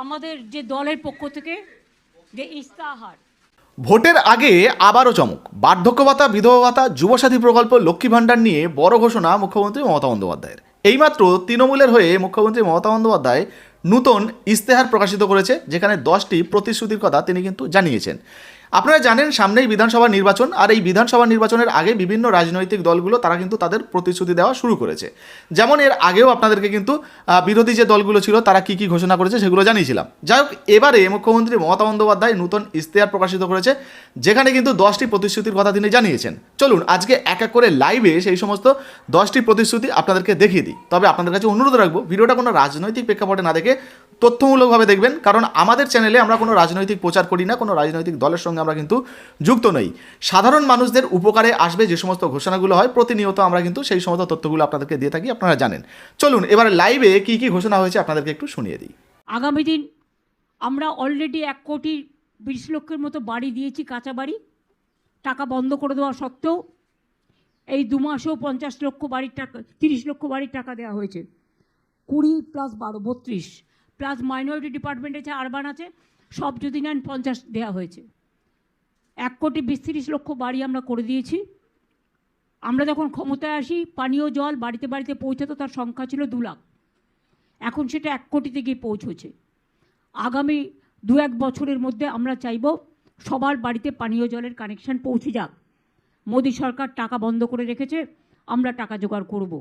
আমাদের যে দলের পক্ষ থেকে যে ইস্তাহার। ভোটের আগে আবারও চমক, বার্ধক্য ভাতা, বিধবা ভাতা, যুবসাথী প্রকল্প, লক্ষ্মী ভাণ্ডার নিয়ে বড় ঘোষণা মুখ্যমন্ত্রী মমতা বন্দ্যোপাধ্যায়ের। এইমাত্র তৃণমূলের হয়ে মুখ্যমন্ত্রী মমতা বন্দ্যোপাধ্যায় নূতন ইস্তেহার প্রকাশিত করেছে, যেখানে 10টি প্রতিশ্রুতির কথা তিনি কিন্তু জানিয়েছেন। আপনারা জানেন সামনেই বিধানসভা নির্বাচন, আর এই বিধানসভা নির্বাচনের আগে বিভিন্ন রাজনৈতিক দলগুলো তারা কিন্তু তাদের প্রতিশ্রুতি দেওয়া শুরু করেছে। যেমন এর আগেও আপনাদেরকে কিন্তু বিরোধী যে দলগুলো ছিল তারা কি কি ঘোষণা করেছে সেগুলো জানিয়েছিলাম। যাই হোক, এবারে মুখ্যমন্ত্রী মমতা বন্দ্যোপাধ্যায় নূতন ইস্তেহার প্রকাশিত করেছে, যেখানে কিন্তু 10টি প্রতিশ্রুতির কথা তিনি জানিয়েছেন। চলুন আজকে এক এক করে লাইভে সেই সমস্ত 10টি প্রতিশ্রুতি আপনাদেরকে দেখিয়ে দিই। তবে আপনাদের কাছে অনুরোধ রাখবো, ভিডিওটা কোনো রাজনৈতিক প্রেক্ষাপটে না দেখে তথ্যমূলকভাবে দেখবেন, কারণ আমাদের চ্যানেলে আমরা কোনো রাজনৈতিক প্রচার করি না, কোনো রাজনৈতিক দলের সঙ্গে আমরা কিন্তু যুক্ত নই। সাধারণ মানুষদের উপকারে আসবে যে সমস্ত ঘোষণাগুলো হয়, প্রতিনিয়ত আমরা কিন্তু সেই সমস্ত তথ্যগুলো আপনাদেরকে দিয়ে থাকি, আপনারা জানেন। চলুন এবার লাইভে কি কি ঘোষণা হয়েছে আপনাদেরকে একটু শুনিয়ে দিই। আগামী দিন আমরা অলরেডি 1,20,00,000 মতো বাড়ি দিয়েছি, কাঁচা বাড়ি। টাকা বন্ধ করে দেওয়া সত্ত্বেও এই 2 মাসেও 50 লক্ষ বাড়ির টাকা, 30 লক্ষ বাড়ির টাকা দেওয়া হয়েছে। 20 + 12 32 প্লাস মাইনরিটি ডিপার্টমেন্ট আছে, আরবান আছে, সব যদি নেন 50 দেওয়া হয়েছে। 1,20,30,00,000 বাড়ি আমরা করে দিয়েছি। আমরা যখন ক্ষমতায় আসি পানীয় জল বাড়িতে বাড়িতে পৌঁছাতো, তার সংখ্যা ছিল 2 লাখ। এখন সেটা 1 কোটিতে গিয়ে পৌঁছেছে। আগামী 2-1 বছরের মধ্যে আমরা চাইব সবার বাড়িতে পানীয় জলের কানেকশন পৌঁছে যাক। মোদী সরকার টাকা বন্ধ করে রেখেছে, আমরা টাকা জোগাড় করব।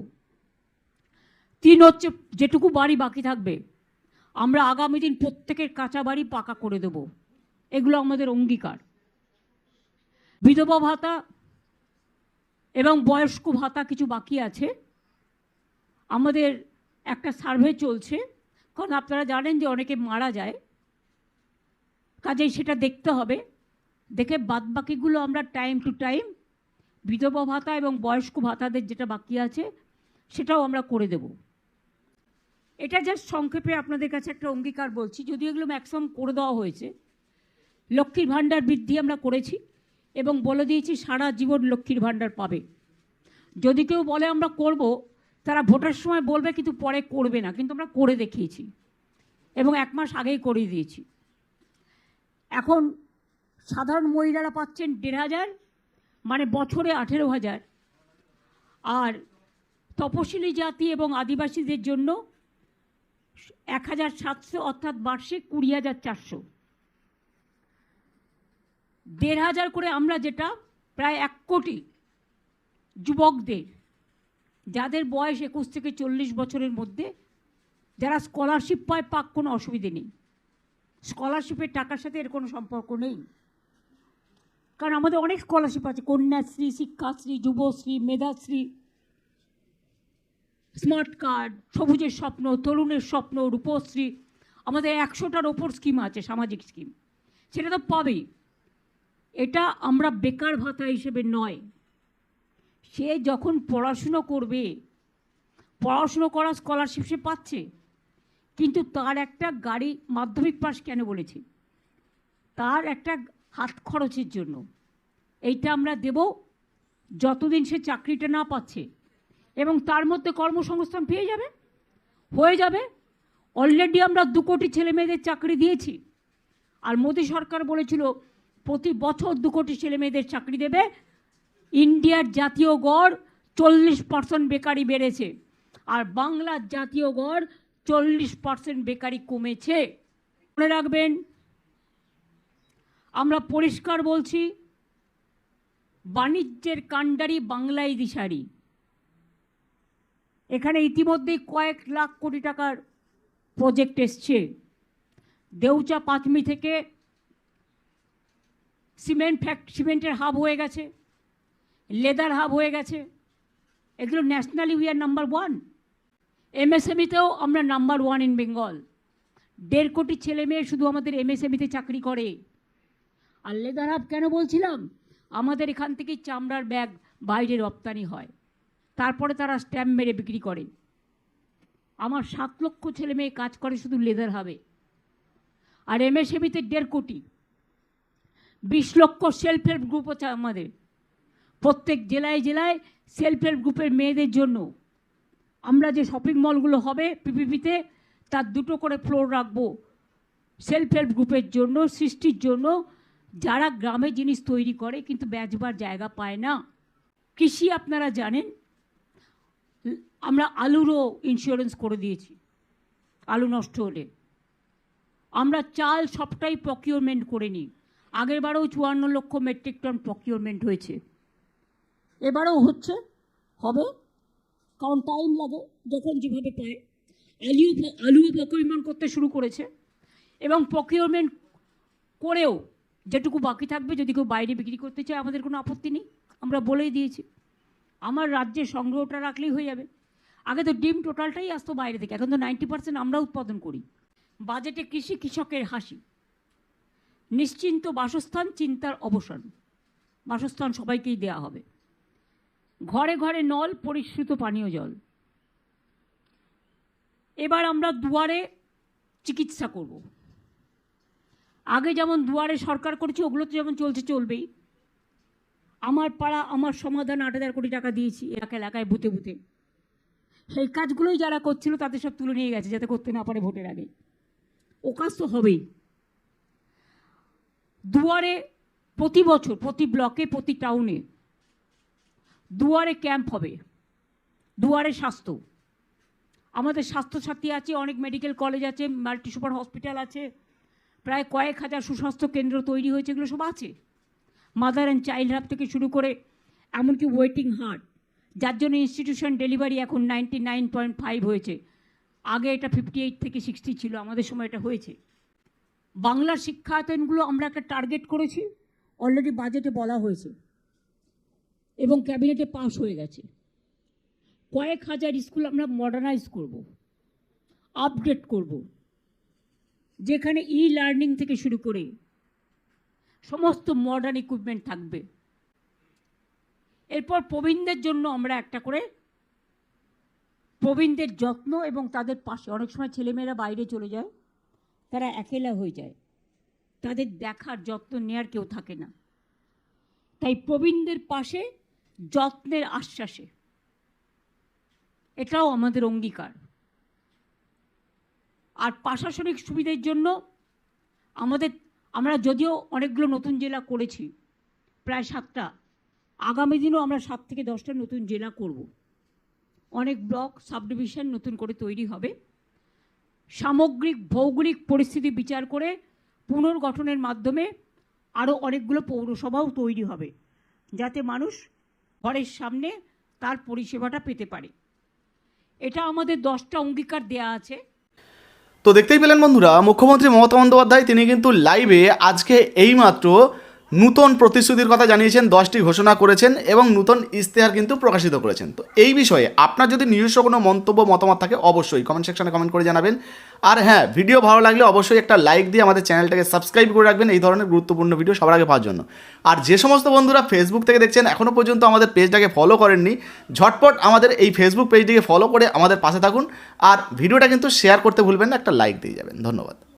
3 হচ্ছে, যেটুকু বাড়ি বাকি থাকবে আমরা আগামী দিন প্রত্যেকের কাঁচা বাড়ি পাকা করে দেব। এগুলো আমাদের অঙ্গীকার। বিধবা ভাতা এবং বয়স্ক ভাতা কিছু বাকি আছে। আমাদের একটা সার্ভে চলছে, কারণ আপনারা জানেন যে অনেকে মারা যায়, কাজেই সেটা দেখতে হবে। দেখে বাদবাকিগুলো আমরা টাইম টু টাইম বিধবা ভাতা এবং বয়স্ক ভাতাদের যেটা বাকি আছে সেটাও আমরা করে দেব। এটা জাস্ট সংক্ষেপে আপনাদের কাছে একটা অঙ্গীকার বলছি, যদিও এগুলো ম্যাক্সিমাম করে দেওয়া হয়েছে। লক্ষ্মীর ভাণ্ডার বৃদ্ধি আমরা করেছি এবং বলে দিয়েছি সারা জীবন লক্ষ্মীর ভাণ্ডার পাবে। যদি কেউ বলে আমরা করব, তারা ভোটের সময় বলবে কিন্তু পরে করবে না, কিন্তু আমরা করে দেখিয়েছি এবং 1 মাস আগেই করিয়ে দিয়েছি। এখন সাধারণ মহিলারা পাচ্ছেন 1,500, মানে বছরে 18,000, আর তপশিলি জাতি এবং আদিবাসীদের জন্য 1,700, অর্থাৎ বার্ষিক 20,400। 1,500 করে আমরা, যেটা প্রায় 1 কোটি যুবকদের, যাদের বয়স 21 থেকে 40 বছরের মধ্যে, যারা স্কলারশিপ পায়, পাক, কোনো অসুবিধে নেই। স্কলারশিপের টাকার সাথে এর কোনো সম্পর্ক নেই, কারণ আমাদের অনেক স্কলারশিপ আছে, কন্যাশ্রী, শিক্ষাশ্রী, যুবশ্রী, মেধাশ্রী, স্মার্ট কার্ড, সবুজের স্বপ্ন, তরুণের স্বপ্ন, রূপশ্রী। আমাদের 100টার ওপর স্কিম আছে, সামাজিক স্কিম, সেটা তো পাবেই। এটা আমরা বেকার ভাতা হিসেবে নয়। সে যখন পড়াশুনো করবে, পড়াশুনো করা স্কলারশিপ সে পাচ্ছে, কিন্তু তার একটা গাড়ি, মাধ্যমিক পাস কেন বলেছি, তার একটা হাত খরচের জন্য এইটা আমরা দেব যতদিন সে চাকরিটা না পাচ্ছে, এবং তার মধ্যে কর্মসংস্থান পেয়ে যাবে, হয়ে যাবে। অলরেডি আমরা 2 কোটি ছেলে মেয়েদের চাকরি দিয়েছি, আর মোদী সরকার বলেছিল প্রতি বছর 2 কোটি ছেলে মেয়েদের চাকরি দেবে। ইন্ডিয়ার জাতীয় গড় 40% বেকারি বেড়েছে, আর বাংলার জাতীয় গড় 40% বেকারি কমেছে। মনে রাখবেন, আমরা পরিষ্কার বলছি, বাণিজ্যের কাণ্ডারি বাংলায় দিশারি। এখানে ইতিমধ্যেই কয়েক লাখ কোটি টাকার প্রজেক্ট এসছে। দেউচা পাঁচমি থেকে সিমেন্টের হাব হয়ে গেছে, লেদার হাব হয়ে গেছে। এগুলো ন্যাশনালি উই আর নাম্বার 1। এমএসএমইতেও আমরা নাম্বার 1 ইন বেঙ্গল। 1.5 কোটি ছেলে মেয়ে শুধু আমাদের এমএসএমইতে চাকরি করে। আর লেদার হাব কেন বলছিলাম, আমাদের এখান থেকেই চামড়ার ব্যাগ বাইরে রপ্তানি হয়, তারপরে তারা স্ট্যাম্প মেরে বিক্রি করে। আমার 7 লক্ষ ছেলে মেয়ে কাজ করে শুধু লেদার হাবে। আর এমএসএমইতে 1.5 কোটি। 20 লক্ষ সেলফ হেল্প গ্রুপ আছে আমাদের। প্রত্যেক জেলায় জেলায় সেলফ হেল্প গ্রুপের মেয়েদের জন্য আমরা যে শপিং মলগুলো হবে পিপিপিতে, তার 2টো করে ফ্লোর রাখবো। সেলফ হেল্প গ্রুপের জন্য, সৃষ্টির জন্য, যারা গ্রামে জিনিস তৈরি করে কিন্তু বেচবার জায়গা পায় না। কৃষি আপনারা জানেন, আমরা আলুরও ইন্স্যুরেন্স করে দিয়েছি আলু নষ্ট হলে। আমরা চাল সবটাই প্রকিউরমেন্ট করে নিই। আগের বারেও 54 লক্ষ মেট্রিক টন প্রকিউরমেন্ট হয়েছে, এবারেও হচ্ছে, হবে, কারণ টাইম লাগে যখন যেভাবে পায়। আলুও প্রকিউরমেন্ট করতে শুরু করেছে, এবং প্রকিউরমেন্ট করেও যেটুকু বাকি থাকবে যদি কেউ বাইরে বিক্রি করতে চায় আমাদের কোনো আপত্তি নেই, আমরা বলেই দিয়েছি। আমার রাজ্যে সংগ্রহটা রাখলেই হয়ে যাবে। আগে তো ডিম টোটালটাই আসতো বাইরে থেকে, এখন তো 90% আমরা উৎপাদন করি। বাজেটে কৃষি, কৃষকের হাসি, নিশ্চিন্ত বাসস্থান, চিন্তার অবসান। বাসস্থান সবাইকেই দেয়া হবে, ঘরে ঘরে নল, পরিশ্রুত পানীয় জল। এবার আমরা দুয়ারে চিকিৎসা করব। আগে যেমন দুয়ারে সরকার করেছে, ওগুলো তো যেমন চলছে চলবেই। আমার পাড়া আমার সমাধান 8,000 কোটি টাকা দিয়েছি এলাকায় বুথে বুথে। সেই কাজগুলোই যারা করছিল তাদের সব তুলে নিয়ে গেছে, যাতে করতে না পারে ভোটের আগে। ও কাজ তো হবেই। দুয়ারে প্রতি বছর, প্রতি ব্লকে, প্রতি টাউনে দুয়ারে ক্যাম্প হবে। দুয়ারে স্বাস্থ্য, আমাদের স্বাস্থ্যসাথী আছে, অনেক মেডিকেল কলেজ আছে, মাল্টি সুপার হসপিটাল আছে, প্রায় কয়েক হাজার সুস্বাস্থ্য কেন্দ্র তৈরি হয়েছে, এগুলো সব আছে। মাদার অ্যান্ড চাইল্ড হাব থেকে শুরু করে এমনকি ওয়েটিং হার্ট, যার জন্য ইনস্টিটিউশন ডেলিভারি এখন 99.5 হয়েছে। আগে এটা 58 থেকে 60 ছিল, আমাদের সময় এটা হয়েছে। বাংলার শিক্ষায়তনগুলো আমরা একটা টার্গেট করেছি, অলরেডি বাজেটে বলা হয়েছে এবং ক্যাবিনেটে পাস হয়ে গেছে। কয়েক হাজার স্কুল আমরা মডার্নাইজ করব, আপডেট করব, যেখানে লার্নিং থেকে শুরু করে সমস্ত মডার্ন ইকুইপমেন্ট থাকবে। এরপর প্রবীণদের জন্য আমরা একটা করে প্রবীণদের যত্ন এবং তাদের পাশে, অনেক সময় ছেলেমেয়েরা বাইরে চলে যায়, তারা একেলা হয়ে যায়, তাদের দেখার যত্ন নেওয়ার কেউ থাকে না, তাই প্রবীণদের পাশে যত্নের আশ্বাসে, এটাও আমাদের অঙ্গীকার। আর প্রশাসনিক সুবিধার জন্য আমরা যদিও অনেকগুলো নতুন জেলা করেছি, প্রায় 7টা, আগামী দিনেও আমরা 7 থেকে 10টা নতুন জেলা করব। অনেক ব্লক সাব ডিভিশন নতুন করে তৈরি হবে। সামগ্রিক ভৌগোলিক পরিস্থিতি বিচার করে পুনর্গঠনের মাধ্যমে আরও অনেকগুলো পৌরসভাও তৈরি হবে, যাতে মানুষ ঘরের সামনে তার পরিষেবাটা পেতে পারে। এটা আমাদের 10টা অঙ্গীকার দেয়া আছে। তো দেখতেই পেলেন বন্ধুরা, মুখ্যমন্ত্রী মমতা বন্দ্যোপাধ্যায় তিনি কিন্তু লাইভে আজকে এইমাত্র নূতন প্রতিশ্রুতির কথা জানিয়েছেন, 10টি ঘোষণা করেছেন এবং নূতন ইশতেহার কিন্তু প্রকাশিত করেছেন। তো এই বিষয়ে আপনার যদি নিজস্ব কোনো মন্তব্য মতামত থাকে অবশ্যই কমেন্ট সেকশনে কমেন্ট করে জানাবেন। আর হ্যাঁ, ভিডিও ভালো লাগলে অবশ্যই একটা লাইক দিয়ে আমাদের চ্যানেলটাকে সাবস্ক্রাইব করে রাখবেন এই ধরনের গুরুত্বপূর্ণ ভিডিও সবার আগে পাওয়ার জন্য। আর যে সমস্ত বন্ধুরা ফেসবুক থেকে দেখছেন এখনও পর্যন্ত আমাদের পেজটাকে ফলো করেননি, ঝটপট আমাদের এই ফেসবুক পেজটিকে ফলো করে আমাদের পাশে থাকুন। আর ভিডিওটা কিন্তু শেয়ার করতে ভুলবেন না, একটা লাইক দিয়ে যাবেন। ধন্যবাদ।